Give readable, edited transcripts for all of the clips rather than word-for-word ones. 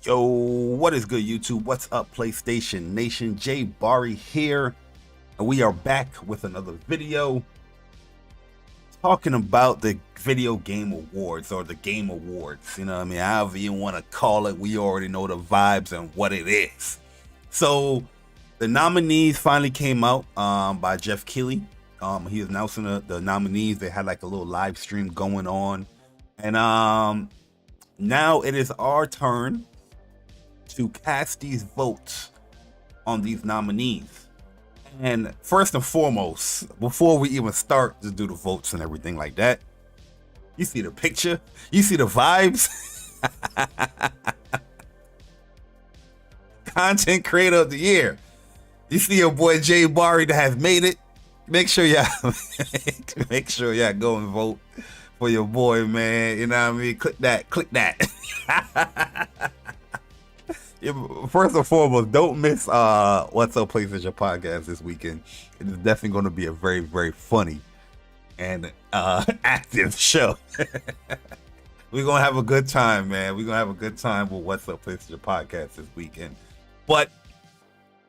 Yo, what is good, YouTube? What's up, PlayStation Nation? Jay Bari here, and we are back with another video talking about the Video Game Awards, or the Game Awards. You know what I mean? However you want to call it, we already know the vibes and what it is. So, the nominees finally came out by Jeff Keighley. He was announcing the nominees. They had like a little live stream going on, and now it is our turn to cast these votes on these nominees. And first and foremost, before we even start to do the votes and everything like that, you see the picture, you see the vibes. Content creator of the year. You see your boy Jay Bari that has made it. Make sure y'all go and vote for your boy, man. You know what I mean? Click that. First and foremost, don't miss What's Up PlayStation podcast this weekend. It is definitely going to be a very, very funny and active show. We're going to have a good time, man. We're going to have a good time with What's Up PlayStation podcast this weekend. But,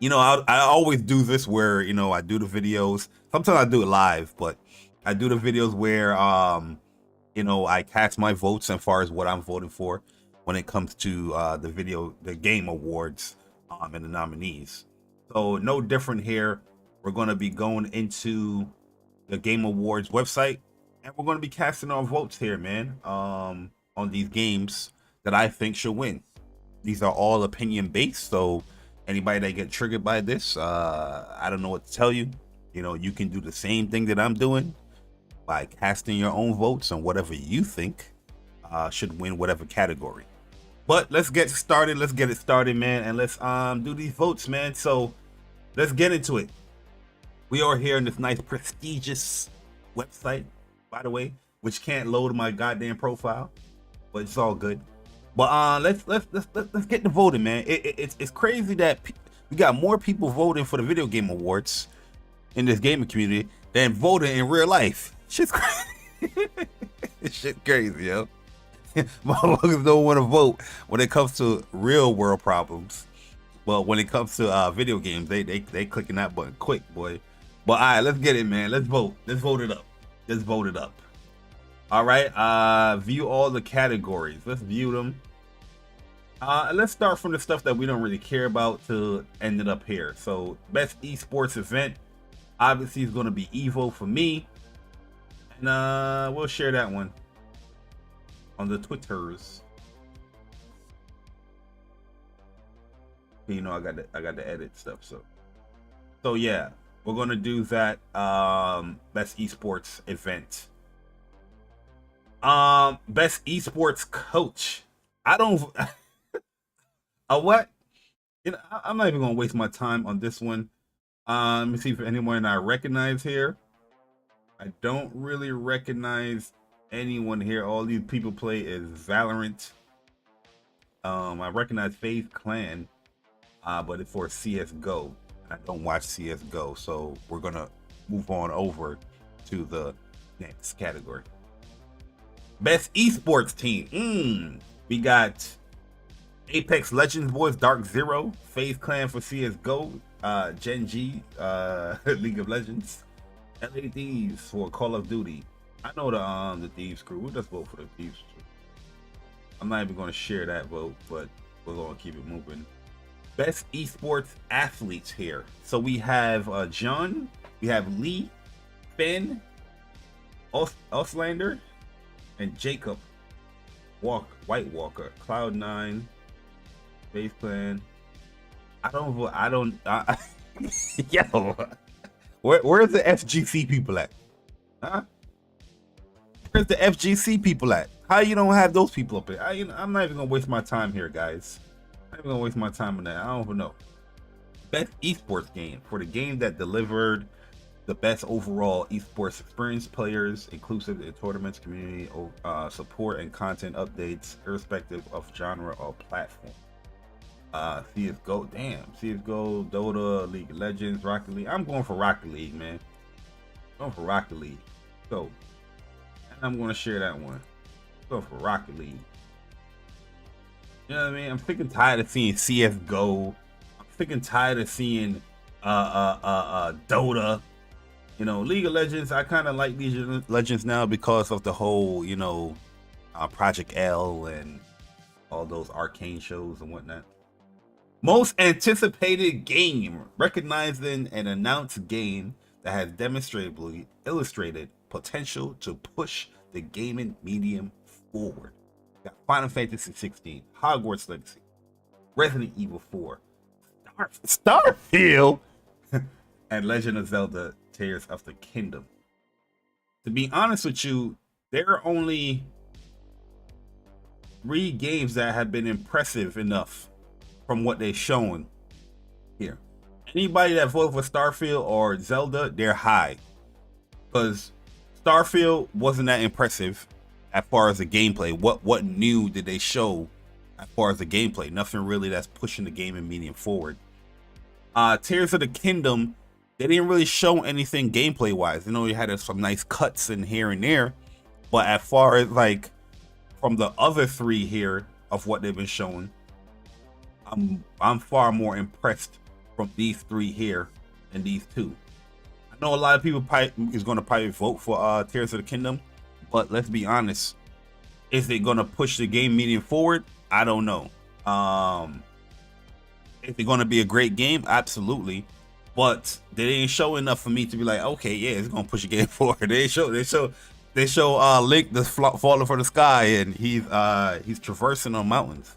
you know, I always do this where, you know, I do the videos. Sometimes I do it live, but I do the videos where, you know, I cast my votes as far as what I'm voting for when it comes to the Game Awards and the nominees. So no different here. We're going to be going into the Game Awards website, and we're going to be casting our votes here, man, on these games that I think should win. These are all opinion based, so anybody that get triggered by this, I don't know what to tell you. You know, you can do the same thing that I'm doing by casting your own votes on whatever you think should win whatever category. But let's get started. Let's get it started, man, and let's do these votes, man. So let's get into it. We are here in this nice, prestigious website, by the way, which can't load my goddamn profile, but it's all good. But let's get to voting, man. It's crazy that we got more people voting for the Video Game Awards in this gaming community than voting in real life. Shit's crazy. Shit crazy, yo. Motherfuckers don't want to vote when it comes to real world problems. Well, when it comes to video games, they clicking that button quick, boy. But all right, let's get it, man. Let's vote. Let's vote it up. Let's vote it up. All right. View all the categories. Let's view them. Let's start from the stuff that we don't really care about to end it up here. So, best esports event obviously is going to be Evo for me, and we'll share that one on the Twitters. You know, I got to edit stuff, so yeah, we're gonna do that. Best esports event. Best esports coach. I don't. What? You know, I'm not even gonna waste my time on this one. Let me see if anyone I recognize here. I don't really recognize anyone here. All these people play is Valorant. I recognize FaZe Clan, but it's for CSGO. I don't watch CSGO, so we're gonna move on over to the next category. Best esports team. We got Apex Legends boys, Dark Zero, FaZe Clan for CSGO, Gen G, League of Legends, LADs for Call of Duty. I know the Thieves crew. We'll just vote for the Thieves crew. I'm not even going to share that vote, but we're going to keep it moving. Best esports athletes here. So we have John, we have Lee, Ben, Auslander, and Jacob White Walker, Cloud9, FaZe Clan. Yo, where's the FGC people at? Huh? Where's the FGC people at? How you don't have those people up here? I'm not even gonna waste my time here, guys. I'm not even gonna waste my time on that. I don't even know. Best esports game for the game that delivered the best overall esports experience, players, inclusive in tournaments, community support, and content updates, irrespective of genre or platform. CSGO, CSGO, Dota, League of Legends, Rocket League. I'm going for Rocket League, man. I'm going for Rocket League. So, I'm going to share that one. Go for Rocket League. You know what I mean? I'm sick and tired of seeing CS:GO. I'm sick and tired of seeing Dota. You know, League of Legends. I kind of like League of Legends now because of the whole, you know, Project L and all those arcane shows and whatnot. Most anticipated game, recognizing an announced game that has demonstrably illustrated potential to push the gaming medium forward. We got Final Fantasy 16, Hogwarts Legacy, Resident Evil 4, Starfield, and Legend of Zelda Tears of the Kingdom. To be honest with you, there are only 3 games that have been impressive enough from what they've shown here. Anybody that voted for Starfield or Zelda, they're high. Because Starfield wasn't that impressive as far as the gameplay. What new did they show as far as the gameplay? Nothing really that's pushing the gaming medium forward. Tears of the Kingdom, they didn't really show anything gameplay wise. You know, you had some nice cuts in here and there, but as far as like from the other 3 here of what they've been showing, I'm far more impressed from these 3 here than these 2. I know a lot of people is going to probably vote for Tears of the Kingdom, but let's be honest, is it going to push the game medium forward? I don't know. Is it going to be a great game? Absolutely, but they didn't show enough for me to be like, okay, yeah, it's going to push the game forward. They show Link that's falling from the sky and he's traversing on mountains.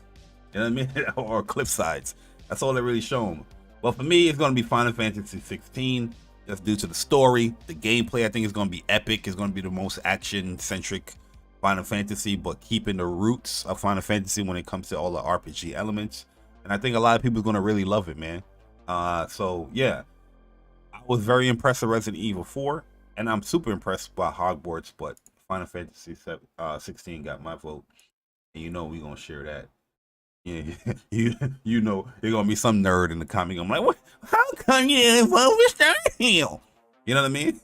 You know what I mean? Or cliff sides. That's all they really show them. But for me, it's going to be Final Fantasy 16. Just due to the story, the gameplay. I think it's going to be epic. It's going to be the most action-centric Final Fantasy, but keeping the roots of Final Fantasy when it comes to all the RPG elements. And I think a lot of people are going to really love it, man. So yeah, I was very impressed with Resident Evil 4, and I'm super impressed by Hogwarts. But Final Fantasy 16 got my vote, and you know we're gonna share that. Yeah, you know, there's gonna be some nerd in the comment. I'm like, what? How come you didn't vote for Starfield? You know what I mean?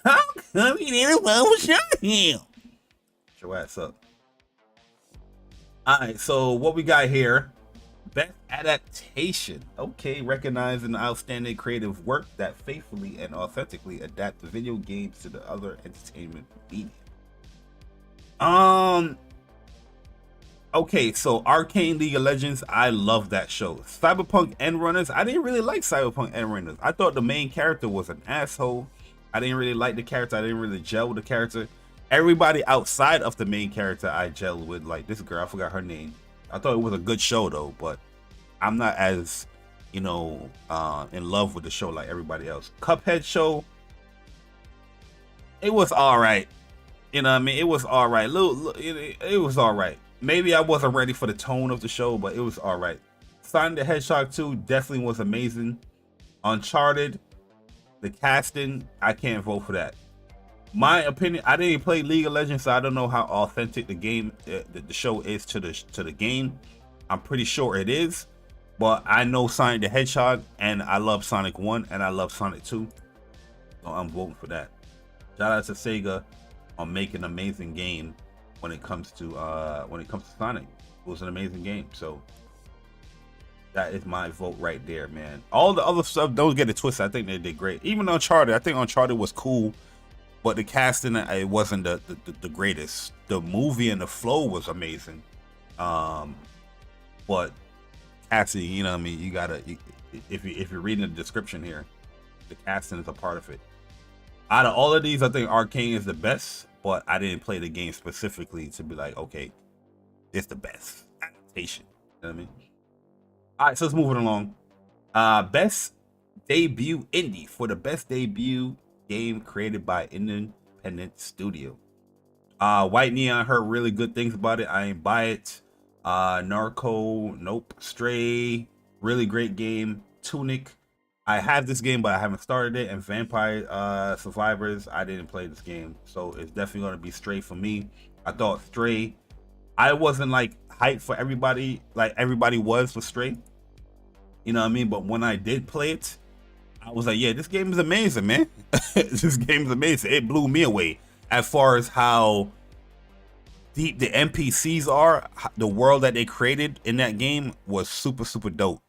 How come you didn't vote for Starfield? Shut your ass up. All right, so what we got here? Best adaptation. Okay, recognizing outstanding creative work that faithfully and authentically adapt the video games to the other entertainment media. Okay, so Arcane League of Legends, I love that show. Cyberpunk Endrunners, I didn't really like Cyberpunk Endrunners. I thought the main character was an asshole. I didn't really like the character. I didn't really gel with the character. Everybody outside of the main character I gelled with, like this girl, I forgot her name. I thought it was a good show though, but I'm not as, you know, in love with the show like everybody else. Cuphead show, it was all right. You know what I mean? It was all right. It was all right. Maybe I wasn't ready for the tone of the show, but it was all right. Sonic the Hedgehog 2 definitely was amazing. Uncharted, the casting, I can't vote for that. My opinion, I didn't play League of Legends, so I don't know how authentic the game, the show is to the game. I'm pretty sure it is, but I know Sonic the Hedgehog, and I love Sonic 1, and I love Sonic 2, so I'm voting for that. Shout out to Sega on making an amazing game when it comes to Sonic. It was an amazing game, so that is my vote right there, man. All the other stuff, don't get it twisted. I think they did great. Even Uncharted, I think Uncharted was cool, but the casting, it wasn't the greatest. The movie and the flow was amazing, but casting, you know what I mean, you gotta, if you're reading the description here, the casting is a part of it. Out of all of these, I think Arcane is the best, but I didn't play the game specifically to be like, okay, it's the best adaptation. You know what I mean? All right, so let's move it along. Best debut indie for the best debut game created by independent studio. White Neon, heard really good things about it. I ain't buy it. Narco, nope. Stray, really great game. Tunic, I have this game, but I haven't started it. And Vampire Survivors, I didn't play this game, so it's definitely gonna be Stray for me. I thought Stray, I wasn't like hyped for everybody, like everybody was for Stray. You know what I mean? But when I did play it, I was like, yeah, this game is amazing, man. This game is amazing. It blew me away as far as how deep the NPCs are, the world that they created in that game was super, super dope.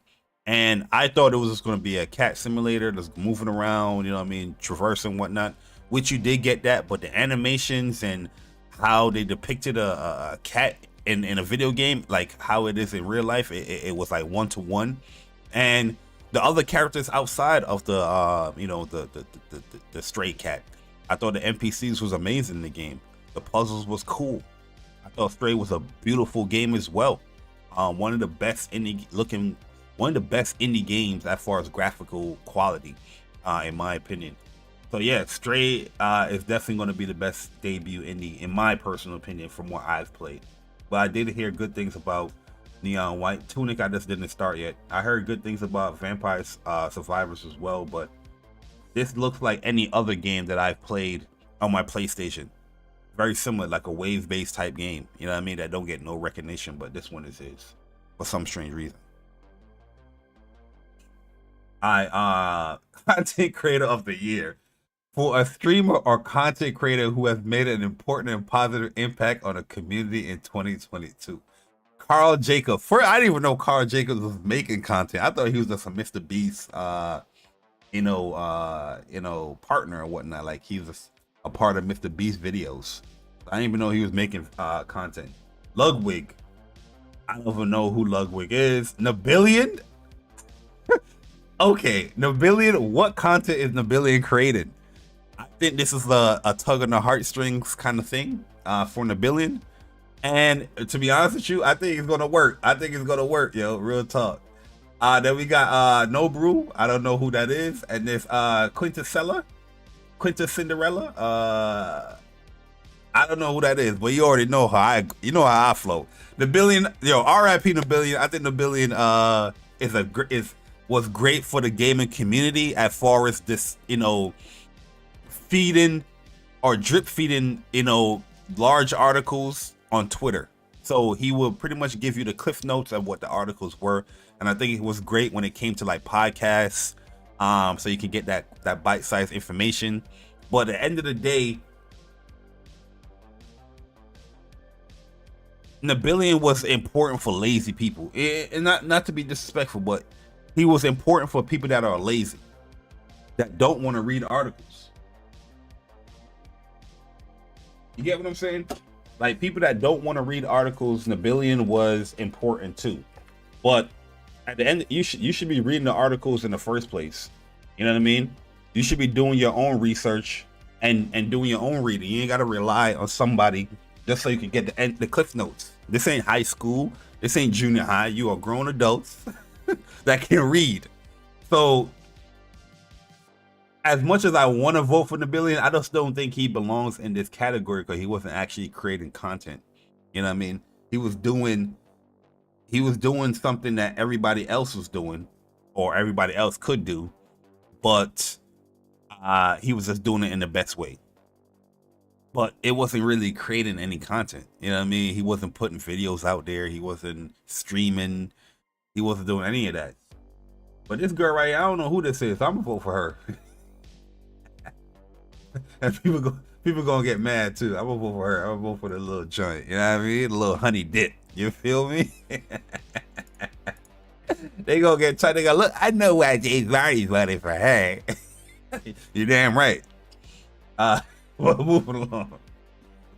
And I thought it was just going to be a cat simulator that's moving around, you know what I mean, traversing whatnot, which you did get that, but the animations and how they depicted a cat in a video game, like how it is in real life, it was like 1-to-1. And the other characters outside of the, you know, the stray cat, I thought the NPCs was amazing in the game. The puzzles was cool. I thought Stray was a beautiful game as well. One of the best indie games as far as graphical quality, in my opinion. So yeah, Stray is definitely going to be the best debut indie, in my personal opinion, from what I've played. But I did hear good things about Neon White. Tunic, I just didn't start yet. I heard good things about Vampire Survivors as well, but this looks like any other game that I've played on my PlayStation. Very similar, like a wave-based type game, you know what I mean, that don't get no recognition, but this one is for some strange reason. Content creator of the year. For a streamer or content creator who has made an important and positive impact on a community in 2022. Carl Jacobs. First, I didn't even know Carl Jacobs was making content. I thought he was just a Mr. Beast, partner or whatnot. Like he was a part of Mr. Beast videos. I didn't even know he was making content. Ludwig. I don't even know who Ludwig is. Nabillion? Okay, Nabillion. What content is Nabillion creating? I think this is a tug on the heartstrings kind of thing for Nabillion. And to be honest with you, I think it's gonna work. Yo, real talk. Then we got Nobru. I don't know who that is. And there's Quinta Cinderella. I don't know who that is, but you already know how I flow. Nabillion, R.I.P. Nabillion. I think Nabillion was great for the gaming community as far as this, feeding or drip feeding, large articles on Twitter. So he will pretty much give you the cliff notes of what the articles were. And I think it was great when it came to like podcasts. So you can get that bite-sized information. But at the end of the day, Nabillion was important for lazy people. And not to be disrespectful, but he was important for people that are lazy, that don't want to read articles. You get what I'm saying? Like people that don't want to read articles, Nabillion was important too. But at the end, you should be reading the articles in the first place. You know what I mean? You should be doing your own research and doing your own reading. You ain't gotta rely on somebody just so you can get the cliff notes. This ain't high school. This ain't junior high. You are grown adults that can read. So as much as I want to vote for Nabillion, I just don't think he belongs in this category because he wasn't actually creating content. You know what I mean? He was doing something that everybody else was doing, or everybody else could do, but he was just doing it in the best way. But it wasn't really creating any content. You know what I mean? He wasn't putting videos out there. He wasn't streaming. He wasn't doing any of that. But this girl right here, I don't know who this is. I'm gonna vote for her. And people gonna get mad too. I'm gonna vote for her. I'm gonna vote for the little joint. You know what I mean? The little honey dip. You feel me? They gonna get tight. They gonna look. I know why Jay Vardy's voting for her. You're damn right. Well, moving along.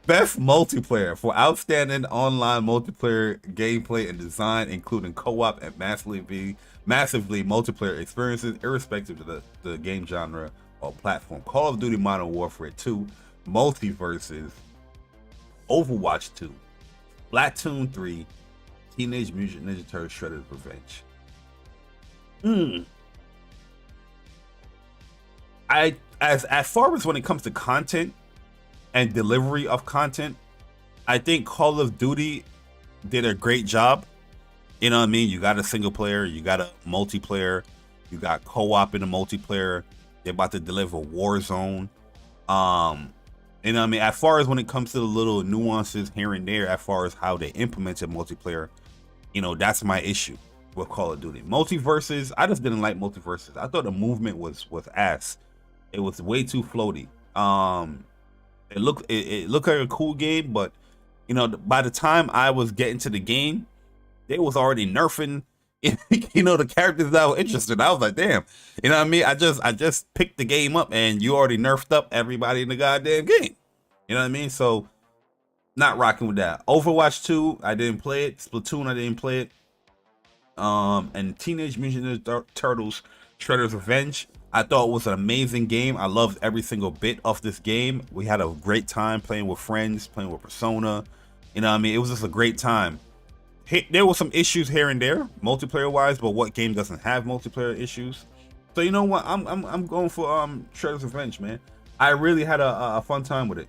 Best multiplayer for outstanding online multiplayer gameplay and design, including co-op and massively multiplayer experiences, irrespective of the game genre or platform. Call of Duty Modern Warfare 2, Multiverses, Overwatch 2, Splatoon 3, Teenage Mutant Ninja Turtles Shredder's Revenge. As far as when it comes to content and delivery of content, I think Call of Duty did a great job. You know what I mean? You got a single player, you got a multiplayer, you got co-op in the multiplayer. They're about to deliver Warzone. You know what I mean? As far as when it comes to the little nuances here and there, as far as how they implemented multiplayer, that's my issue with Call of Duty. Multiverses, I just didn't like Multiverses. I thought the movement was ass. It was way too floaty. It looked like a cool game, but You know, by the time I was getting to the game, they was already nerfing, you know, the characters that I was interested in. I was like, damn, you know what I mean? I just picked the game up and you already nerfed up everybody in the goddamn game. You know what I mean? So not rocking with that. Overwatch 2, I didn't play it. Splatoon, I didn't play it. And Teenage Mutant Ninja Turtles Shredder's Revenge, I thought it was an amazing game. I loved every single bit of this game. We had a great time playing with friends, playing with Persona. You know what I mean? It was just a great time. There were some issues here and there, multiplayer wise, but what game doesn't have multiplayer issues? So you know what? I'm going for Shredder's Revenge, man. I really had a fun time with it.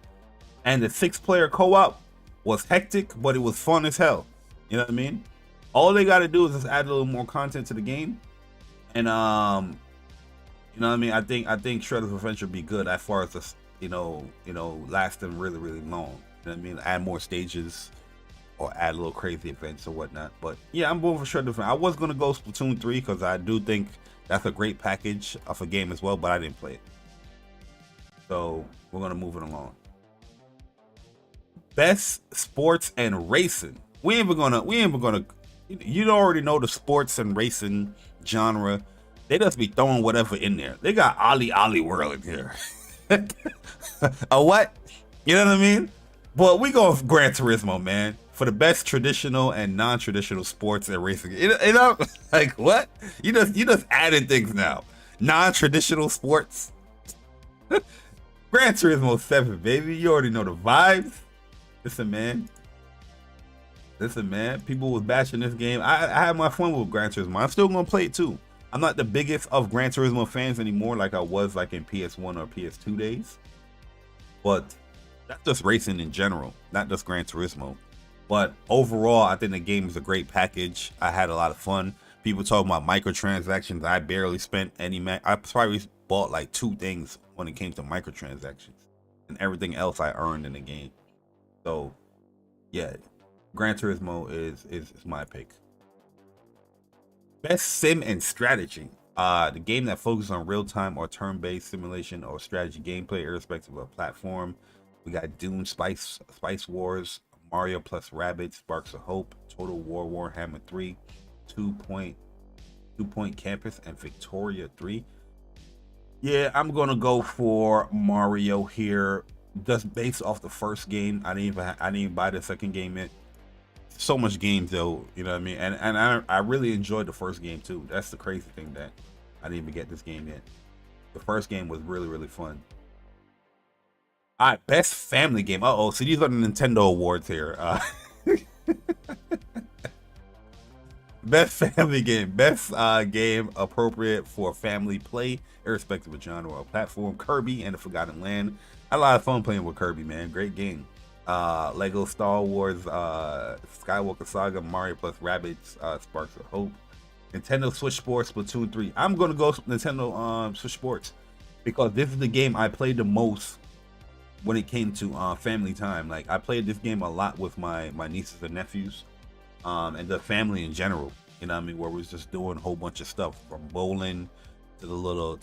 And the 6-player co-op was hectic, but it was fun as hell. You know what I mean? All they got to do is just add a little more content to the game, and you know what I mean. I think Shredder's Revenge would be good as far as this, you know, lasting really long. You know what I mean? Add more stages, or add a little crazy events or whatnot. But yeah, I'm going for Shredder's Revenge. I was gonna go Splatoon 3 because I do think that's a great package of a game as well, but I didn't play it. So we're gonna move it along. Best sports and racing. We ain't even gonna. You already know the sports and racing genre. They just be throwing whatever in there. They got Ollie World in here. A what? You know what I mean? But we go with Gran Turismo, man, for the best traditional and non-traditional sports and racing. You know, like what? You just added things now. Non-traditional sports. Gran Turismo 7, baby. You already know the vibes. Listen, man, people was bashing this game. I had my fun with Gran Turismo. I'm still gonna play it too. I'm not the biggest of Gran Turismo fans anymore, like I was like in PS1 or PS2 days. But that's just racing in general, not just Gran Turismo. But overall, I think the game is a great package. I had a lot of fun. People talking about microtransactions. I barely spent any. I probably bought like 2 things when it came to microtransactions, and everything else I earned in the game. So, yeah. Gran Turismo is my pick. Best sim and strategy. The game that focuses on real-time or turn-based simulation or strategy gameplay, irrespective of platform. We got Doom, Spice Wars, Mario plus Rabbids, Sparks of Hope, Total War Warhammer 3, 2 Point Campus, and Victoria 3. Yeah, I'm gonna go for Mario here, just based off the first game. I didn't even buy the second game yet. So much games though, you know what I mean, and I really enjoyed the first game too. That's the crazy thing, that I didn't even get this game yet. The first game was really fun. All right, best family game. So these are the Nintendo awards here. Best family game. Best game appropriate for family play, irrespective of genre or platform. Kirby and the Forgotten Land. I had a lot of fun playing with Kirby, man. Great game. Lego Star Wars, Skywalker Saga, Mario plus Rabbids, Sparks of Hope. Nintendo Switch Sports, Splatoon 3. I'm gonna go Nintendo Switch Sports because this is the game I played the most when it came to family time. Like, I played this game a lot with my nieces and nephews, and the family in general. You know what I mean? Where we was just doing a whole bunch of stuff, from bowling to the little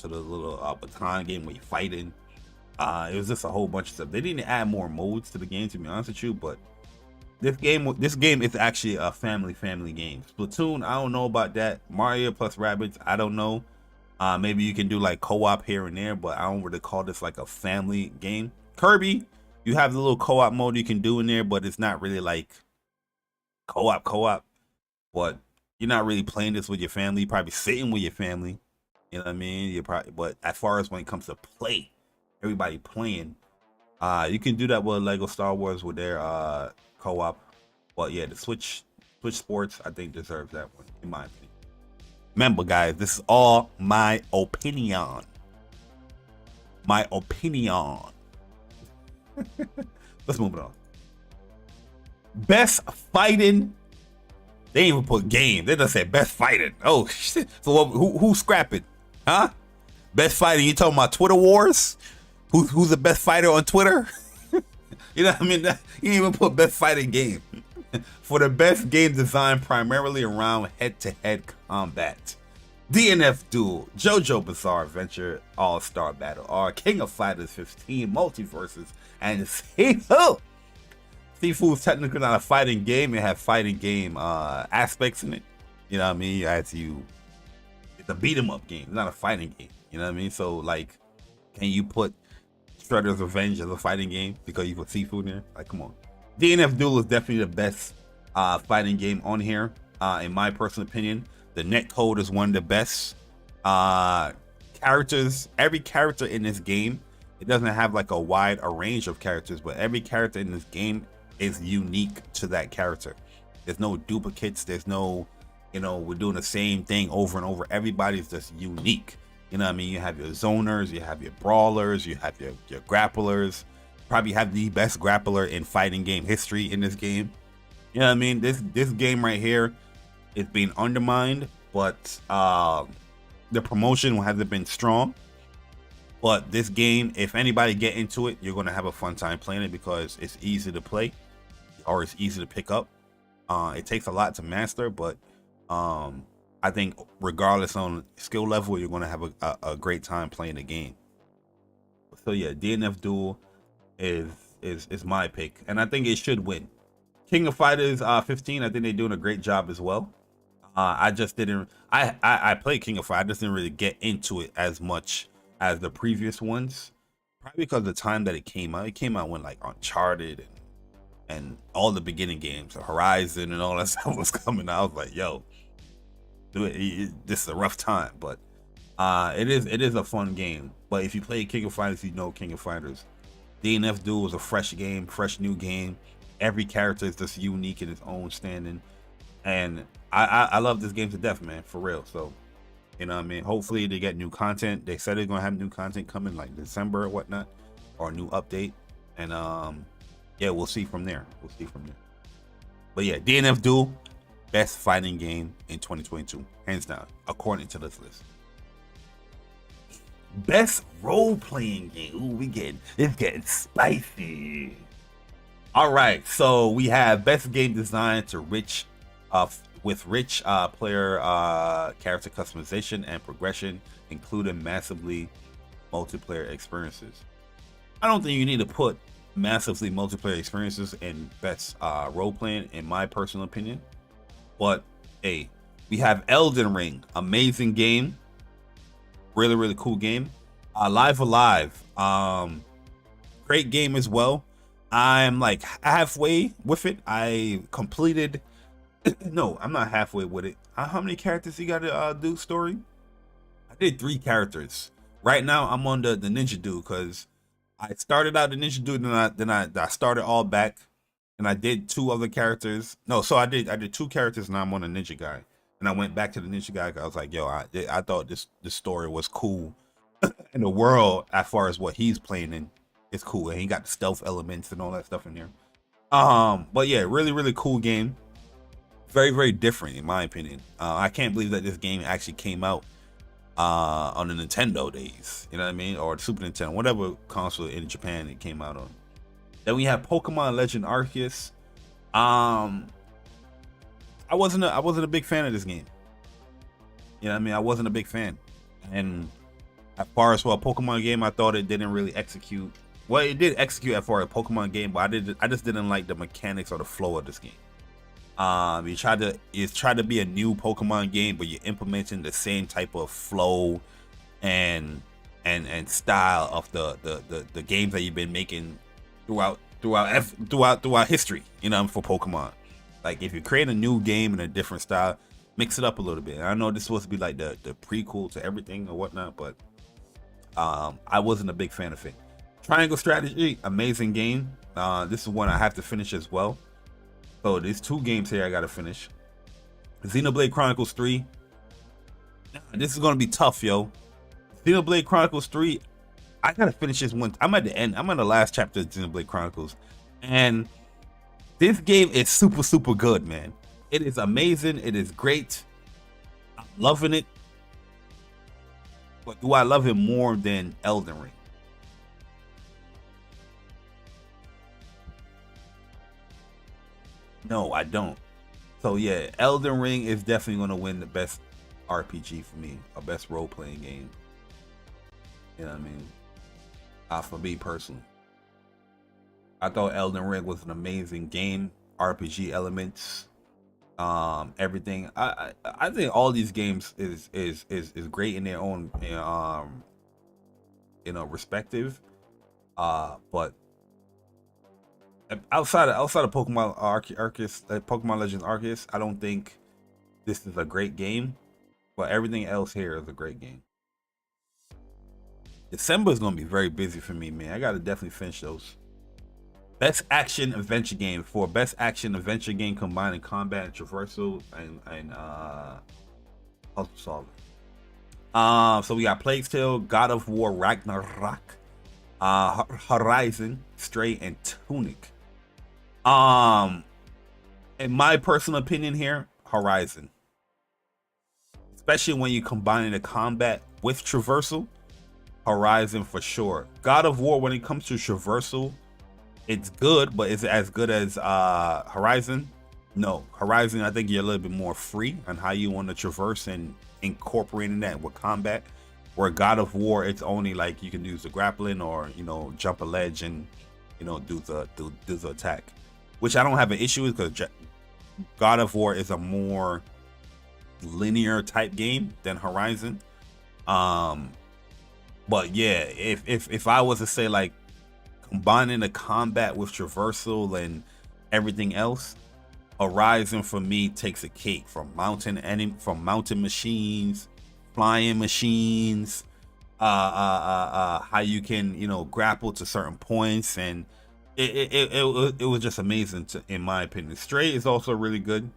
baton game where you're fighting. It was just a whole bunch of stuff. They didn't add more modes to the game, to be honest with you, but this game is actually a family game. Splatoon, I don't know about that. Mario plus Rabbids, I don't know. Maybe you can do like co-op here and there, but I don't really call this like a family game. Kirby, you have the little co-op mode you can do in there, but it's not really like co-op. But you're not really playing this with your family. You're probably sitting with your family. You know what I mean? But as far as when it comes to play, everybody playing, you can do that with Lego Star Wars with their co-op. But yeah, the Switch Sports, I think, deserves that one, in my opinion. Remember, guys, this is all my opinion. Let's move it on. Best fighting. They ain't even put game. They just said best fighting. Oh shit. So who's scrapping? Huh? Best fighting. You talking about Twitter wars? Who's the best fighter on Twitter? You know what I mean? You didn't even put best fighting game. For the best game designed primarily around head-to-head combat. DNF Duel, JoJo Bizarre Adventure All-Star Battle, or King of Fighters 15 Multiverses, and Sifu is technically not a fighting game. It has fighting game aspects in it. You know what I mean? It's a beat 'em up game. It's not a fighting game. You know what I mean? So like, can you put Shredder's Revenge as a fighting game because you put Sifu in there? Like, come on. DNF Duel is definitely the best fighting game on here, in my personal opinion. The netcode is one of the best. Characters, every character in this game, it doesn't have like a wide range of characters, but every character in this game is unique to that character. There's no duplicates. There's no, you know, we're doing the same thing over and over. Everybody's just unique. You know what I mean? You have your zoners, you have your brawlers, you have your grapplers. Probably have the best grappler in fighting game history in this game. You know what I mean? This game right here is being undermined, but the promotion hasn't been strong. But this game, if anybody get into it, you're gonna have a fun time playing it because it's easy to play, or it's easy to pick up. It takes a lot to master, but I think regardless on skill level, you're gonna have a great time playing the game. So yeah, DNF Duel is my pick, and I think it should win. King of Fighters 15, I think they're doing a great job as well. I just didn't. I played King of Fighters. I just didn't really get into it as much as the previous ones, probably because of the time that it came out. It came out when like Uncharted and all the beginning games, Horizon and all that stuff was coming out. I was like, yo, this is a rough time, but it is a fun game. But if you play King of Fighters, you know King of Fighters. DNF Duel is a fresh game, fresh new game. Every character is just unique in its own standing, and I love this game to death, man, for real. So, you know what I mean? Hopefully they get new content. They said they're gonna have new content coming like December or whatnot, or a new update. And yeah, we'll see from there. But yeah, DNF Duel, best fighting game in 2022, hands down, according to this list. Best role-playing game. Ooh, it's getting spicy. All right, so we have best game design to rich player character customization and progression, including massively multiplayer experiences. I don't think you need to put massively multiplayer experiences in best role playing, in my personal opinion. But hey, we have Elden Ring, amazing game, really cool game. Live Alive, great game as well. I'm like halfway with it. I completed. No, I'm not halfway with it. How many characters you gotta do story? I did 3 characters. Right now I'm on the ninja dude because I started out the ninja dude, then I started all back, and I did 2 other characters. No, so I did 2 characters, and I'm on the ninja guy. And I went back to the ninja guy because I was like, yo, I thought this story was cool, and the world as far as what he's playing in is cool, and he got the stealth elements and all that stuff in there. But yeah, really cool game. Very different in my opinion. I can't believe that this game actually came out on the Nintendo days, you know what I mean, or the Super Nintendo, whatever console in Japan it came out on. Then we have Pokemon Legend Arceus. I wasn't a big fan of this game. You know what I mean? I wasn't a big fan. And as far as a Pokemon game, I thought it didn't really execute. Well, it did execute as far as a Pokemon game, but I just didn't like the mechanics or the flow of this game. It's tried to be a new Pokemon game, but you're implementing the same type of flow and style of the games that you've been making throughout history, you know, for Pokemon. Like, if you create a new game in a different style, mix it up a little bit. And I know this is supposed to be like the prequel to everything or whatnot, but I wasn't a big fan of it. Triangle Strategy, amazing game. This is one I have to finish as well. So there's 2 games here I gotta finish. Xenoblade Chronicles 3. This is gonna be tough, yo. Xenoblade Chronicles 3, I gotta finish this one. I'm at the end. I'm on the last chapter of Xenoblade Chronicles, and this game is super good, man. It is amazing. It is great. I'm loving it. But do I love it more than Elden Ring? No, I don't. So yeah, Elden Ring is definitely gonna win the best RPG for me, a best role-playing game. You know what I mean? For me personally. I thought Elden Ring was an amazing game, RPG elements, everything. I think all these games is great in their own respective. But outside of Pokemon Arceus, Pokemon Legends Arceus, I don't think this is a great game. But everything else here is a great game. December is gonna be very busy for me, man. I gotta definitely finish those. Best action adventure game. For best action adventure game combining combat and traversal and puzzle solving. So we got Plague Tale, God of War Ragnarok, Horizon, Stray, and Tunic. In my personal opinion here, Horizon. Especially when you combine the combat with traversal, Horizon for sure. God of War, when it comes to traversal, it's good, but is it as good as Horizon? No. Horizon, I think you're a little bit more free on how you want to traverse and incorporating that with combat. Where God of War, it's only like you can use the grappling or jump a ledge and do the attack, which I don't have an issue with because God of War is a more linear type game than Horizon. But yeah, if I was to say like combining the combat with traversal and everything else, Horizon for me takes a cake from mountain machines, flying machines, how you can grapple to certain points, and it was just amazing in my opinion. Stray is also really good,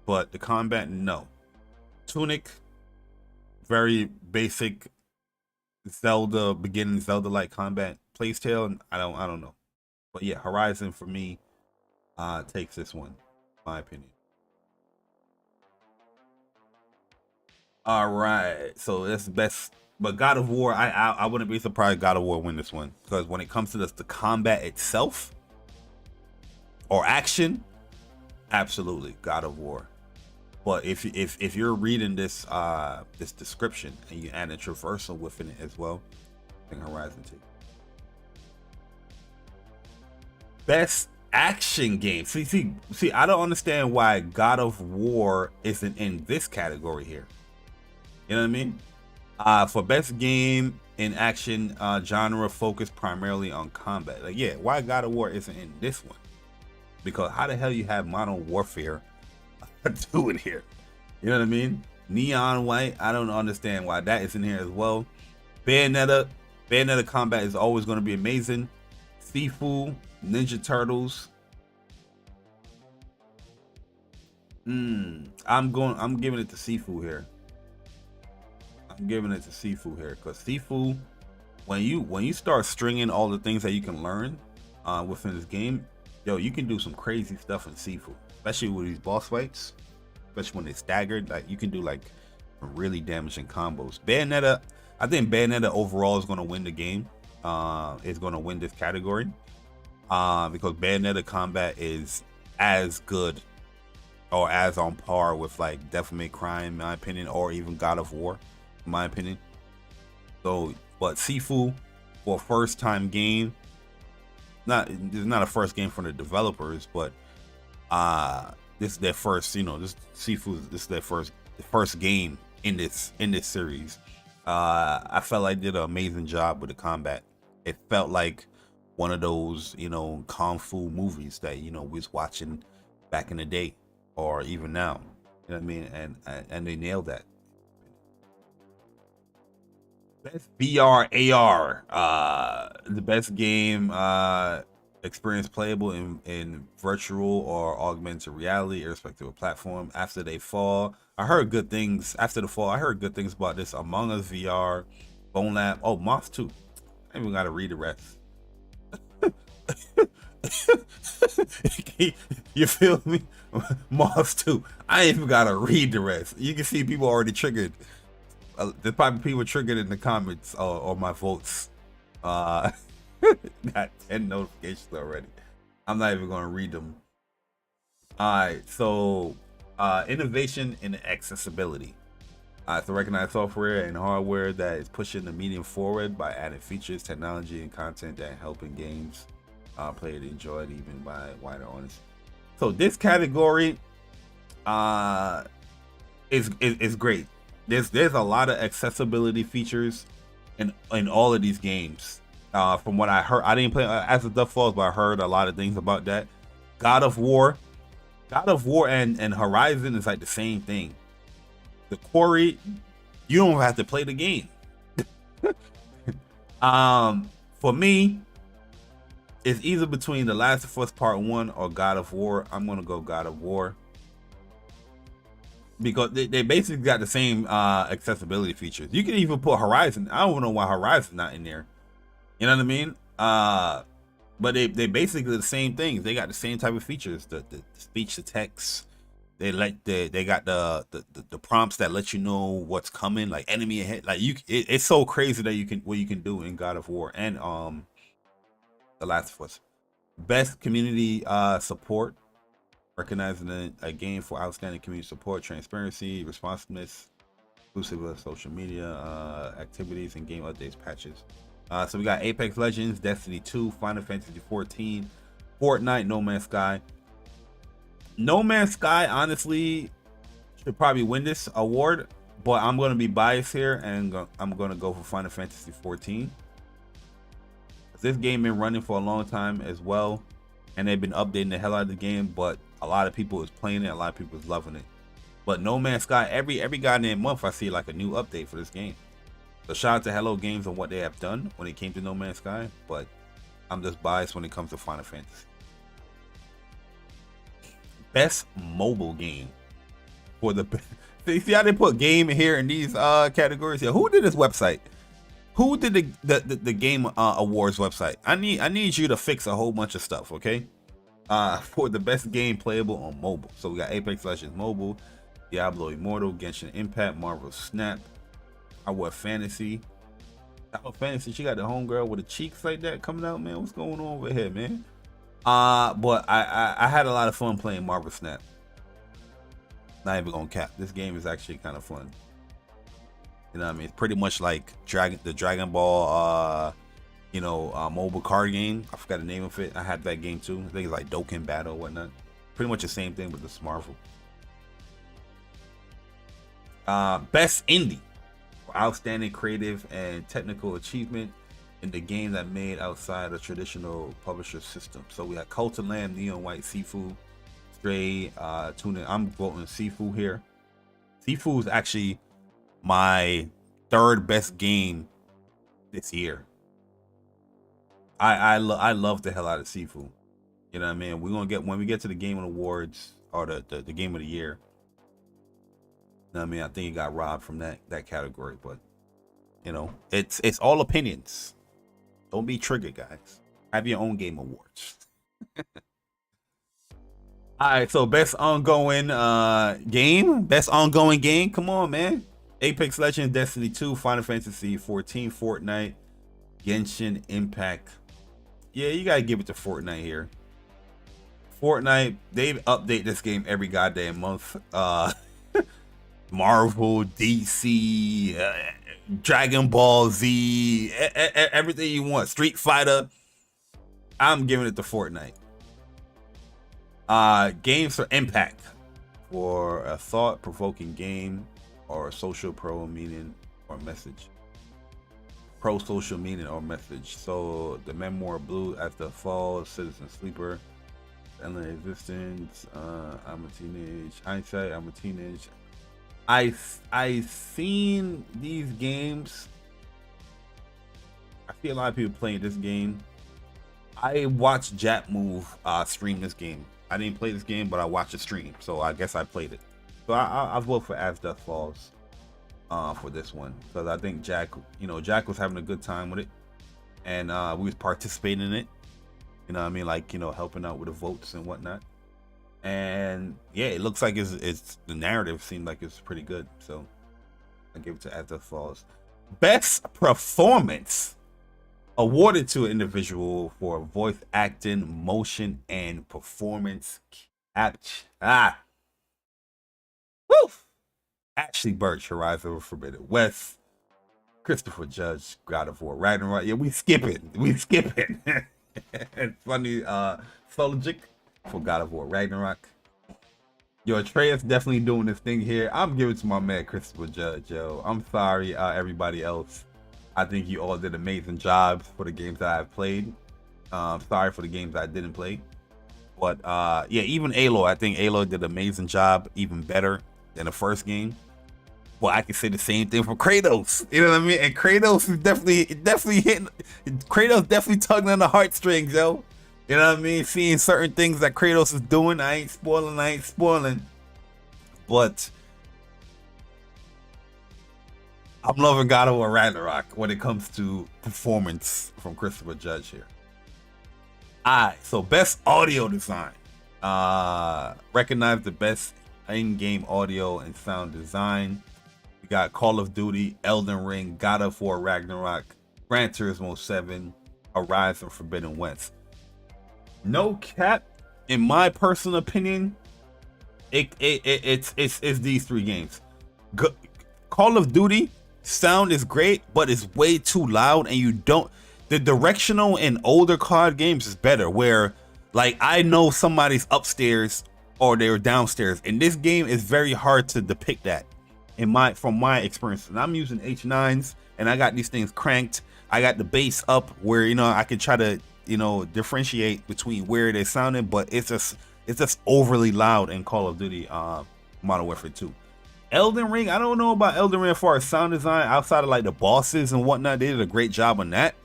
but the combat, no. Tunic, very basic Zelda, beginning Zelda like combat. Plague Tale, and I don't know, but yeah, Horizon for me takes this one, in my opinion. All right, so that's the best. But God of War, I wouldn't be surprised God of War win this one, because when it comes to the combat itself or action, absolutely God of War. But if you're reading this this description and you add a traversal within it as well, I think Horizon 2. Best action game. See, I don't understand why God of War isn't in this category here. You know what I mean? For best game in action genre focused primarily on combat. Like, yeah, why God of War isn't in this one? Because how the hell you have Modern Warfare 2 in here? You know what I mean? Neon White, I don't understand why that is in here as well. Bayonetta combat is always going to be amazing. Sifu, Ninja Turtles. I'm giving it to Sifu here. Because Sifu, when you start stringing all the things that you can learn within this game, yo, you can do some crazy stuff in Sifu, especially with these boss fights, especially when they're staggered. Like, you can do like really damaging combos. Bayonetta, I think Bayonetta overall is going to win the game. Is going to win this category because Bayonetta combat is as good or as on par with like Devil May Cry, in my opinion, or even God of War, in my opinion. So, but Sifu, for a first time game, this is not a first game for the developers, but this is their first, this Sifu, this is their first game in this series. I felt like they did an amazing job with the combat. It felt like one of those, kung fu movies that we was watching back in the day, or even now. You know what I mean? And they nailed that. Best VR AR, the best game experience playable in virtual or augmented reality, irrespective of platform. After the fall, I heard good things about this Among Us VR, Bone Lab. Oh, Moth 2. I even gotta read the rest. You feel me? Moth 2. I ain't even gotta read the rest. You can see people already triggered. There's probably people triggered in the comments or my votes. Got 10 notifications already. I'm not even gonna read them. Alright, so innovation in accessibility. It's a recognized software and hardware that is pushing the medium forward by adding features, technology, and content that help in games played, enjoyed, even by wider audience. So this category is great. There's a lot of accessibility features in all of these games. From what I heard, I didn't play As of Dusk Falls, but I heard a lot of things about that. God of War and Horizon is like the same thing. The Quarry, you don't have to play the game. For me, it's either between The Last of Us Part 1 or God of War. I'm gonna go God of War, because they basically got the same accessibility features. You can even put Horizon. I don't know why Horizon's not in there. You know what I mean? But they basically the same things. They got the same type of features. The speech to text. They got the prompts that let you know what's coming, like enemy ahead. Like it's so crazy that you can do in God of War and The Last of Us. Best community support, recognizing a game for outstanding community support, transparency, responsiveness, inclusive of social media activities, and game updates, patches. So we got Apex Legends, Destiny 2, Final Fantasy 14, Fortnite, No Man's Sky. No Man's Sky honestly should probably win this award, but I'm going to be biased here, and I'm going to go for Final Fantasy 14. This game been running for a long time as well, and they've been updating the hell out of the game, but a lot of people is playing it, a lot of people is loving it. But No Man's Sky, every goddamn month I see like a new update for this game. So shout out to Hello Games on what they have done when it came to No Man's Sky, but I'm just biased when it comes to Final Fantasy. Best mobile game for the see how they put game here in these categories here. Who did this website? Who did the game awards website? I need you to fix a whole bunch of stuff, okay? For the best game playable on mobile. So we got Apex Legends Mobile, Diablo Immortal, Genshin Impact, Marvel Snap, AHWHAT Fantasy. AHWHAT Fantasy, she got the homegirl with the cheeks like that coming out, man. What's going on over here, man? But I had a lot of fun playing Marvel Snap. Not even gonna cap. This game is actually kind of fun. You know what I mean? It's pretty much like the Dragon Ball mobile card game. I forgot the name of it. I had that game too. I think it's like Dokkan Battle or whatnot. Pretty much the same thing with this Marvel. Best indie for outstanding creative and technical achievement in the game that made outside a traditional publisher system. So we have Cult of Lamb, Neon White, Sifu, Stray, Tuna. I'm voting Sifu here. Sifu is actually my third best game this year. I love the hell out of Sifu. You know what I mean? We're gonna get when we get to the Game Awards or the game of the year. You know what I mean? I think it got robbed from that category, but you know, it's all opinions. Don't be triggered, guys. Have your own game awards. All right, so best ongoing game. Best ongoing game. Come on, man. Apex Legends, Destiny 2, Final Fantasy 14, Fortnite, Genshin Impact. Yeah, you gotta give it to Fortnite here. Fortnite, they update this game every goddamn month. Marvel, DC, Dragon Ball Z, everything you want. Street Fighter. I'm giving it to Fortnite. Games for impact, for a thought-provoking game or a social pro meaning or message. Pro social meaning or message. So the Memoir Blue at the Fall, Citizen Sleeper, Endless Existence, I'm a Teenage, Hindsight, I'm a Teenage. I seen these games. I see a lot of people playing this game. I watched Jack Move stream this game. I didn't play this game, but I watched the stream, so I guess I played it. So I vote for As Dusk Falls for this one, because I think Jack was having a good time with it, and we was participating in it. You know what I mean? Like, helping out with the votes and whatnot. And yeah, it looks like it's the narrative seemed like it's pretty good. So I give it to As Dusk Falls. Best performance awarded to an individual for voice acting, motion, and performance capture. Woo! Ashley Birch, Horizon Forbidden West. Christopher Judge, God of War, Ragnarok. Yeah, we skipping. And funny, Soljic for God of War Ragnarok. Yo, Atreus definitely doing this thing here. I'm giving it to my man Christopher Judge, yo. I'm sorry, everybody else. I think you all did amazing jobs for the games that I've played. Sorry for the games I didn't play. But yeah, even Aloy, I think Aloy did an amazing job, even better than the first game. Well, I can say the same thing for Kratos. You know what I mean? And Kratos is definitely hitting. Kratos definitely tugging on the heartstrings, yo. You know what I mean? Seeing certain things that Kratos is doing. I ain't spoiling. But I'm loving God of War Ragnarok when it comes to performance from Christopher Judge here. Alright, so best audio design. Recognize the best in-game audio and sound design. We got Call of Duty, Elden Ring, God of War Ragnarok, Gran Turismo 7, Horizon Forbidden West. No cap, in my personal opinion, it's these three games. Call of Duty sound is great, but it's way too loud, and you don't. The directional in older COD games is better, where like I know somebody's upstairs or they're downstairs. In this game, it's very hard to depict that. From my experience, and I'm using H9s, and I got these things cranked. I got the bass up where I can try to differentiate between where they're sounding, but it's just overly loud in Call of Duty Modern Warfare 2. Elden Ring, I don't know about Elden Ring as far as sound design outside of like the bosses and whatnot. They did a great job on that.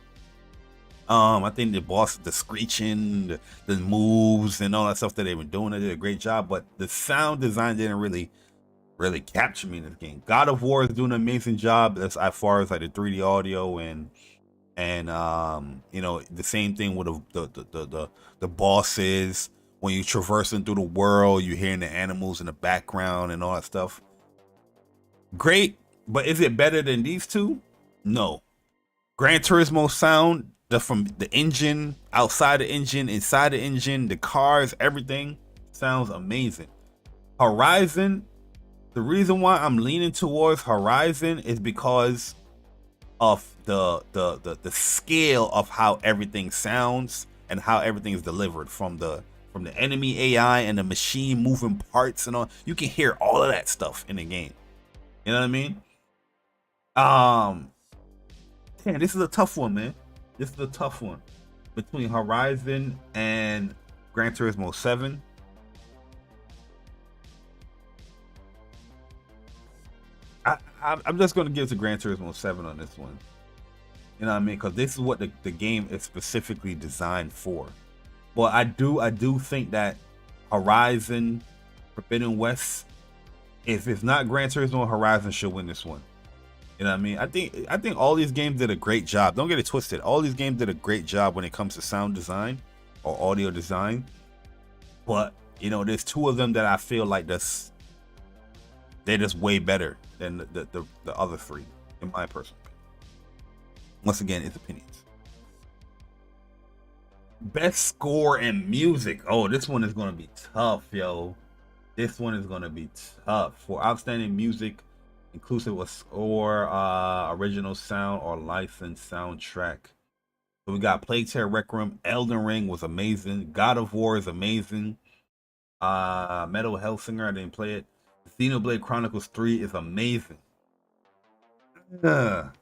I think the screeching, the moves and all that stuff that they've been doing, they did a great job, but the sound design didn't really capture me in this game. God of War is doing an amazing job as far as like the 3D audio and the same thing with the bosses. When you're traversing through the world, you're hearing the animals in the background and all that stuff. Great, but is it better than these two? No. Gran Turismo sound, from the engine, outside the engine, inside the engine, the cars, everything sounds amazing. Horizon, the reason why I'm leaning towards Horizon is because of the scale of how everything sounds and how everything is delivered from the enemy AI and the machine moving parts and all. You can hear all of that stuff in the game. You know what I mean? Damn, this is a tough one, man. This is a tough one between Horizon and Gran Turismo 7. I'm just going to give it to Gran Turismo 7 on this one. You know what I mean? Because this is what the game is specifically designed for. Well, I do think that Horizon Forbidden West, if it's not Gran Turismo, Horizon should win this one. You know what I mean? I think all these games did a great job. Don't get it twisted. All these games did a great job when it comes to sound design or audio design. But, there's two of them that I feel like they're just way better than the other three, in my personal opinion. Once again, it's opinions. Best score and music. Oh, this one is going to be tough, yo. This one is going to be tough. For outstanding music, inclusive of score, original sound, or licensed soundtrack. So we got Plague Tale Requiem, Elden Ring was amazing, God of War is amazing, Metal Hellsinger, I didn't play it. Xenoblade Chronicles 3 is amazing. The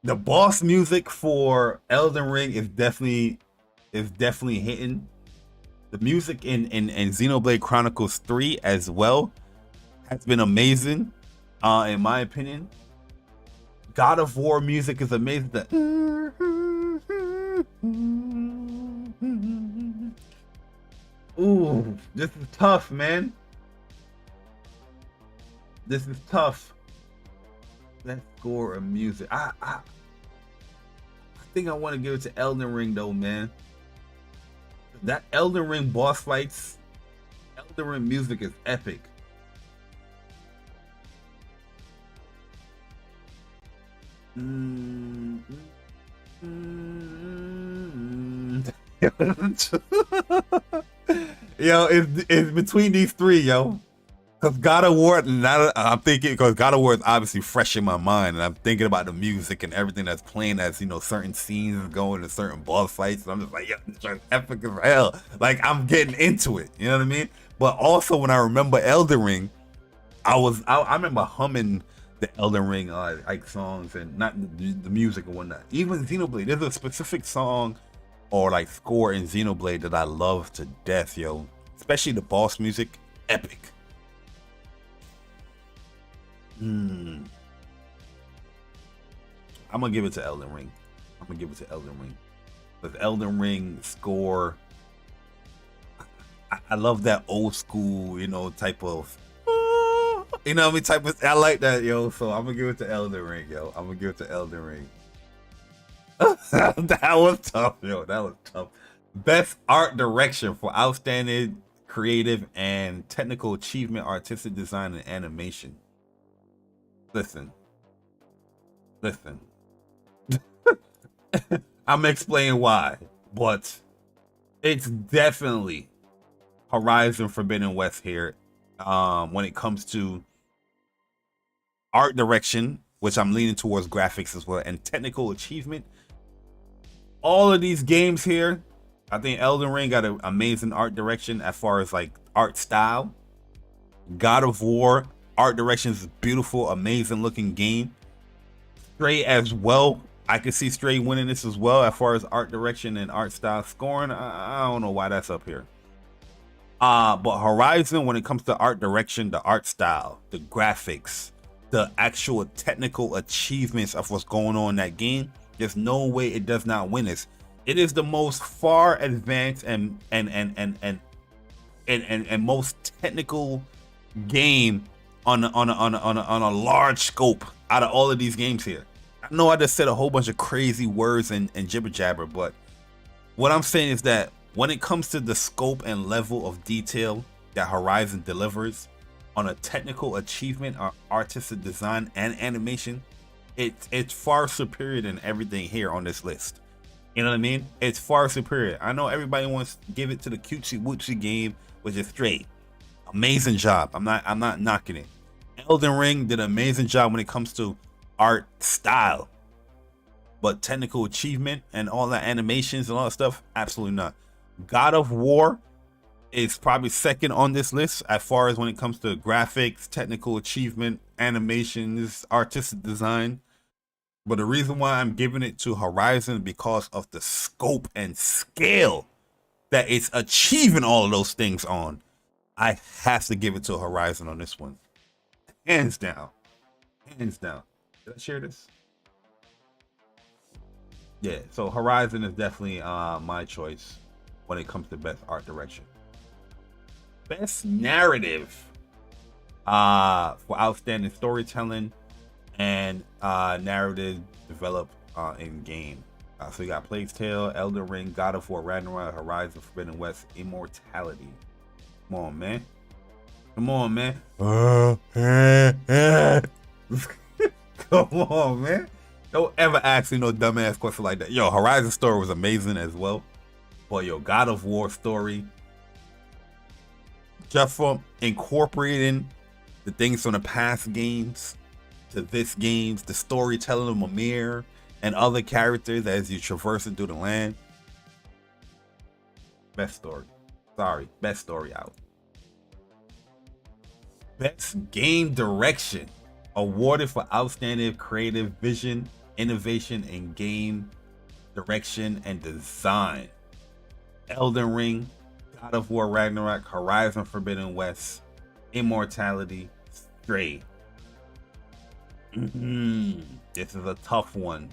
boss music for Elden Ring is definitely hitting. The music in Xenoblade Chronicles 3 as well has been amazing, in my opinion. God of War music is amazing. Ooh, this is tough, man. This is tough. Let's score a music. I think I want to give it to Elden Ring though, man. That Elden Ring boss fights, Elden Ring music is epic. Yo, it's between these three, yo. Because God of War, now I'm thinking, because God of War is obviously fresh in my mind, and I'm thinking about the music and everything that's playing as, you know, certain scenes going to certain boss fights. And I'm just like, yeah, this is epic as hell. Like, I'm getting into it. You know what I mean? But also, when I remember Elden Ring, I remember humming the Elden Ring like songs and not the music and whatnot. Even Xenoblade, there's a specific song or like score in Xenoblade that I love to death, yo. Especially the boss music, epic. I'm gonna give it to Elden Ring. I'm gonna give it to Elden Ring. The Elden Ring score, I love that old school, you know, type of, you know what I mean, type of. I like that, yo. So I'm gonna give it to Elden Ring, yo. I'm gonna give it to Elden Ring. That was tough, yo. That was tough. Best art direction for outstanding creative and technical achievement, artistic design, and animation. Listen. I'm gonna explain why, but it's definitely Horizon Forbidden West here. When it comes to art direction, which I'm leaning towards graphics as well, and technical achievement. All of these games here, I think Elden Ring got an amazing art direction as far as like art style. God of War art direction is beautiful, amazing looking game. Stray as well. I could see Stray winning this as well as far as art direction and art style. Scoring, I don't know why that's up here. But Horizon, when it comes to art direction, the art style, the graphics, the actual technical achievements of what's going on in that game, there's no way it does not win this. It is the most far advanced and most technical game on a large scope out of all of these games here. I know I just said a whole bunch of crazy words and jibber jabber, but what I'm saying is that when it comes to the scope and level of detail that Horizon delivers on a technical achievement, artistic design, and animation, it's far superior than everything here on this list. You know what I mean? It's far superior. I know everybody wants to give it to the cutesy wootsy game, which is Stray. Amazing job. I'm not knocking it. Elden Ring did an amazing job when it comes to art style, but technical achievement and all that animations and all that stuff, absolutely not. God of War is probably second on this list as far as when it comes to graphics, technical achievement, animations, artistic design. But the reason why I'm giving it to Horizon because of the scope and scale that it's achieving all of those things on. I have to give it to Horizon on this one. Hands down. Hands down. Did I share this? Yeah, so Horizon is definitely my choice when it comes to best art direction. Best narrative for outstanding storytelling and narrative developed in game. So you got Plague's Tale, Elden Ring, God of War, Ragnarok, Horizon Forbidden West, Immortality. Come on, man. Come on, man. Come on, man. Don't ever ask me no dumbass question like that. Yo, Horizon story was amazing as well. But yo, God of War story, just from incorporating the things from the past games to this games, the storytelling of Mimir and other characters as you traversing through the land. Best story. Sorry, best story out. Best game direction, awarded for outstanding creative vision, innovation in game direction and design. Elden Ring, God of War Ragnarok, Horizon Forbidden West, Immortality, Stray. This is a tough one.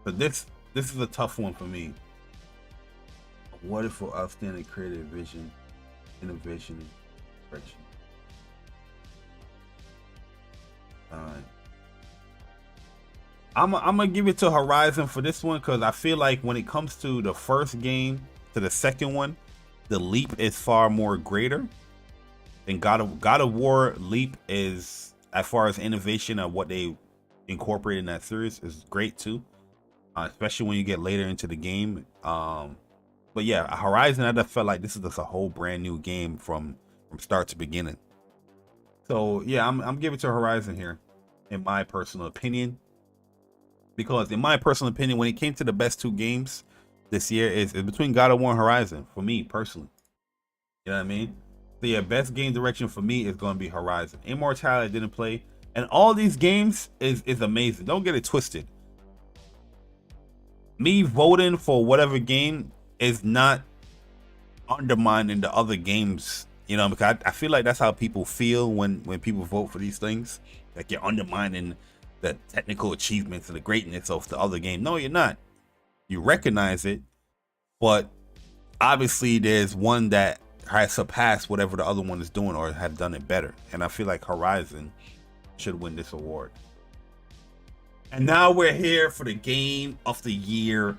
But this is a tough one for me. Awarded for outstanding creative vision, innovation, and direction. I'm gonna give it to Horizon for this one because I feel like when it comes to the first game to the second one, the leap is far more greater. And God of War leap is, as far as innovation of what they incorporate in that series, is great too, especially when you get later into the game. But But yeah, Horizon, I just felt like this is just a whole brand new game from start to beginning. So yeah, I'm giving it to Horizon here, in my personal opinion. Because in my personal opinion, when it came to the best 2 games this year, is between God of War and Horizon for me personally. You know what I mean? So yeah, best game direction for me is going to be Horizon. Immortality I didn't play, and all these games is amazing. Don't get it twisted. Me voting for whatever game is not undermining the other games, you know, because I feel like that's how people feel when people vote for these things. Like you're undermining the technical achievements and the greatness of the other game. No, you're not. You recognize it, but obviously there's one that has surpassed whatever the other one is doing or have done it better. And I feel like Horizon should win this award. And now we're here for the Game of the Year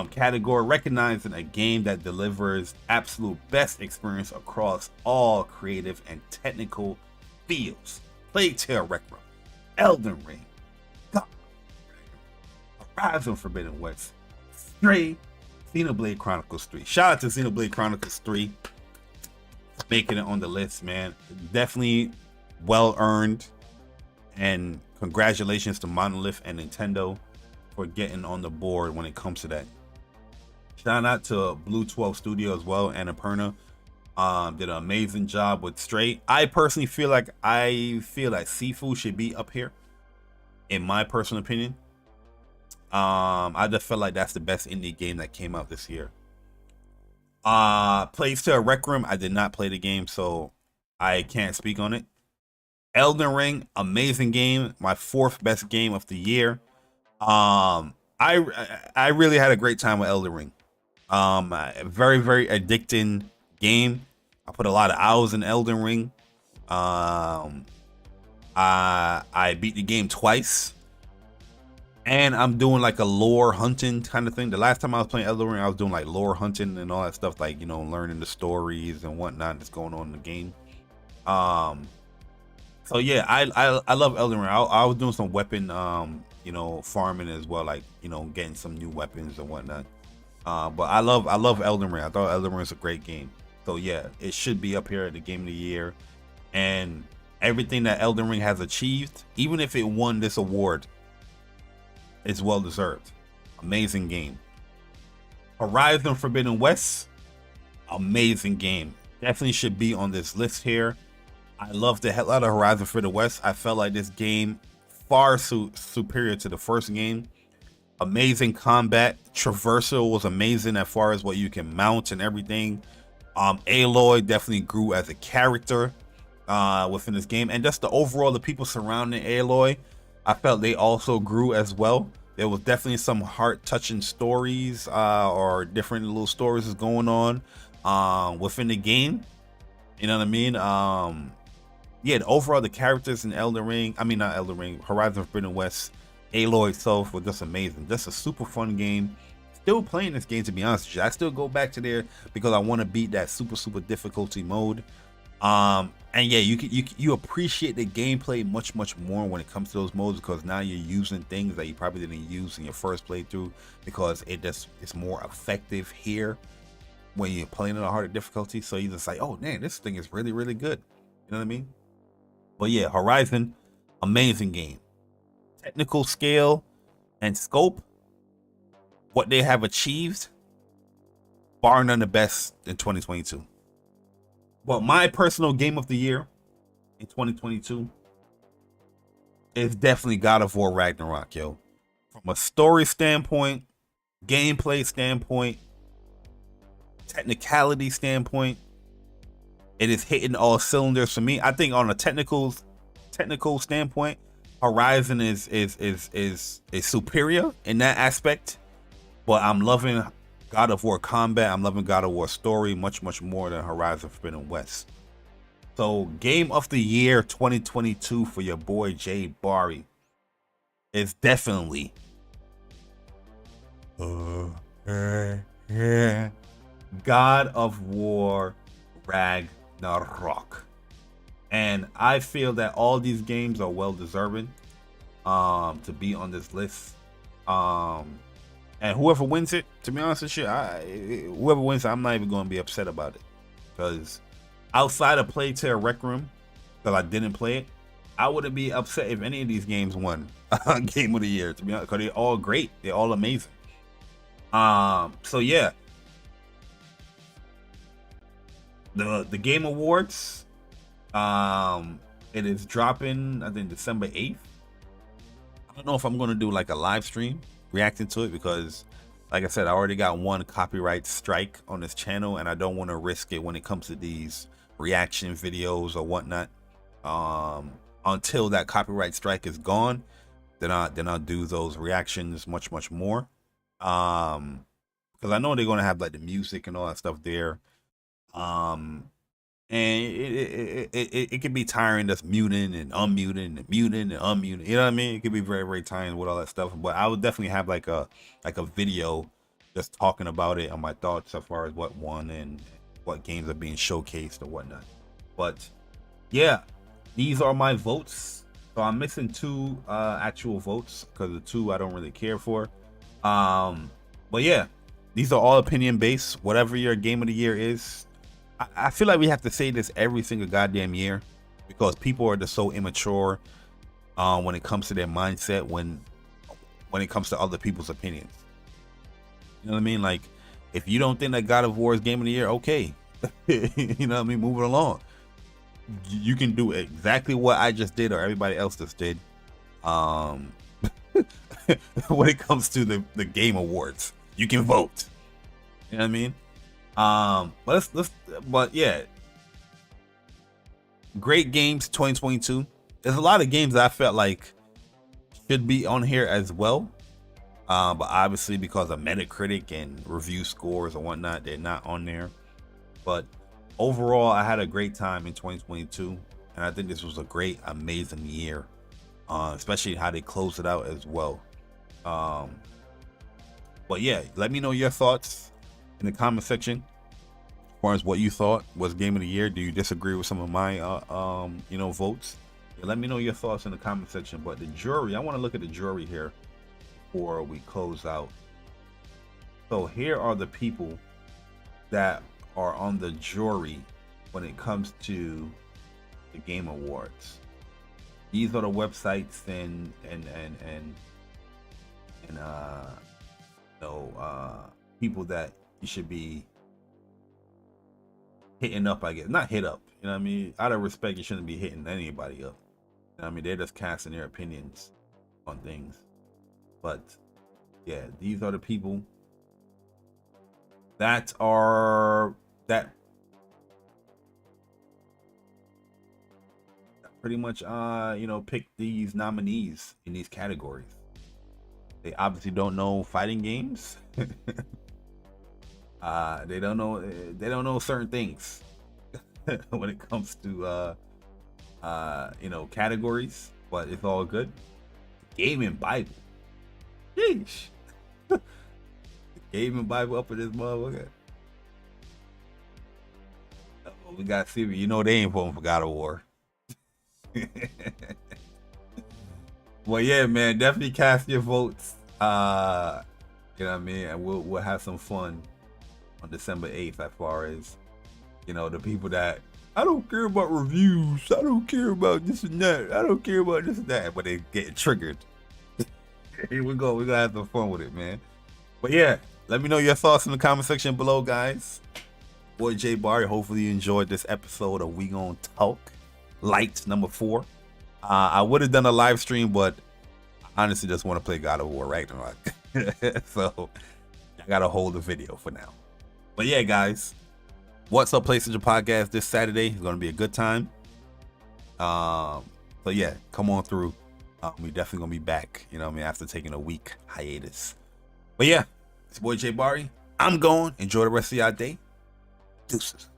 category, recognizing a game that delivers absolute best experience across all creative and technical fields. Plague Tale Requiem, Elden Ring, GON, Horizon Forbidden West, Stray, Xenoblade Chronicles 3. Shout out to Xenoblade Chronicles 3 making it on the list, man. Definitely well earned, and congratulations to Monolith and Nintendo for getting on the board when it comes to that. Shout out to Blue 12 Studio as well, and Annapurna. Did an amazing job with Stray. I personally feel like Sifu should be up here, in my personal opinion. I just felt like that's the best indie game that came out this year. Plague Tale Requiem, I did not play the game, so I can't speak on it. Elden Ring, amazing game, my 4th best game of the year. I really had a great time with Elden Ring. Very, very addicting game. I put a lot of hours in Elden Ring. I beat the game twice. And I'm doing like a lore hunting kind of thing. The last time I was playing Elden Ring, I was doing like lore hunting and all that stuff, like, you know, learning the stories and whatnot that's going on in the game. So yeah, I love Elden Ring. I was doing some weapon, you know, farming as well, like, you know, getting some new weapons and whatnot. But I love Elden Ring. I thought Elden Ring was a great game. So yeah, it should be up here at the Game of the Year. And everything that Elden Ring has achieved, even if it won this award, is well deserved. Amazing game. Horizon Forbidden West, amazing game. Definitely should be on this list here. I love the hell out of Horizon Forbidden West. I felt like this game far superior to the first game. Amazing combat. Traversal was amazing as far as what you can mount and everything. Aloy definitely grew as a character within this game, and just the overall, the people surrounding Aloy, I felt they also grew as well. There was definitely some heart-touching stories or different little stories is going on within the game. You know what I mean? Yeah, overall, the characters in Horizon Forbidden West, Aloy itself was just amazing. Just a super fun game. Still playing this game, to be honest with you. I still go back to there because I want to beat that super difficulty mode. And yeah, you appreciate the gameplay much more when it comes to those modes, because now you're using things that you probably didn't use in your first playthrough, because it's more effective here when you're playing at a harder difficulty. So you just like, oh man, this thing is really good. You know what I mean? But yeah, Horizon, amazing game. Technical scale and scope, what they have achieved, bar none the best in 2022. But my personal game of the year in 2022 is definitely God of War Ragnarok, yo. From a story standpoint, gameplay standpoint, technicality standpoint, it is hitting all cylinders for me. I think on a technical standpoint, Horizon is superior in that aspect. But I'm loving God of War combat. I'm loving God of War story much more than Horizon Forbidden West. So Game of the Year 2022 for your boy Jay Bari is definitely God of War Ragnarok. And I feel that all these games are well deserving to be on this list. And whoever wins it, to be honest with you, whoever wins it, I'm not even going to be upset about it. Because outside of Play to a Rec Room, because I didn't play it, I wouldn't be upset if any of these games won Game of the Year, to be honest, because they're all great. They're all amazing. So yeah. The Game Awards, it is dropping, I think, December 8th. I don't know if I'm going to do like a live stream reacting to it because, like I said, I already got one copyright strike on this channel, and I don't want to risk it when it comes to these reaction videos or whatnot. Until that copyright strike is gone, then I'll do those reactions much more. Because I know they're going to have like the music and all that stuff there. And it can be tiring just muting and unmuting and muting and unmuting. You know what I mean? It can be very tiring with all that stuff. But I would definitely have like a video just talking about it on my thoughts as far as what won and what games are being showcased or whatnot. But yeah, these are my votes. So I'm missing 2 actual votes because the 2 I don't really care for. But yeah, these are all opinion based. Whatever your game of the year is. I feel like we have to say this every single goddamn year because people are just so immature when it comes to their mindset when it comes to other people's opinions. You know what I mean? Like, if you don't think that God of War is game of the year, okay. You know what I mean? Move it along. You can do exactly what I just did or everybody else just did when it comes to the Game Awards. You can vote. You know what I mean? But yeah, great games 2022. There's a lot of games that I felt like should be on here as well, but obviously because of Metacritic and review scores and whatnot, they're not on there. But overall, I had a great time in 2022, and I think this was a great, amazing year, especially how they closed it out as well. But yeah, let me know your thoughts in the comment section as far as what you thought was game of the year. Do you disagree with some of my votes? Yeah, let me know your thoughts in the comment section. But the jury, I want to look at the jury here before we close out. So here are the people that are on the jury when it comes to the Game Awards. These are the websites and people that you should be hitting up, I guess. Not hit up, you know what I mean? Out of respect, you shouldn't be hitting anybody up. You know what I mean? They're just casting their opinions on things. But yeah, these are the people that pretty much pick these nominees in these categories. They obviously don't know fighting games. They don't know certain things when it comes to categories, but it's all good. Gaming Bible. Sheesh. The Gaming Bible up in this motherfucker. We got Siri. You know they ain't voting for God of War. Well, yeah, man, definitely cast your votes. You know what I mean, and we'll have some fun on December 8th as far as the people that I don't care about reviews, I don't care about this and that, I don't care about this and that, but they get triggered. Here we go, we're gonna have some fun with it, man. But yeah, let me know your thoughts in the comment section below, guys. Boy J Barry, hopefully you enjoyed this episode of We Gon Talk LITE number 4. I would have done a live stream, but I honestly just want to play God of War Ragnarok. So I gotta hold the video for now. But yeah, guys, What's Up PlayStation Podcast this Saturday is gonna be a good time. So yeah, come on through. We definitely gonna be back, after taking a week hiatus. But yeah, it's your boy J Barry. I'm going. Enjoy the rest of y'all day. Deuces.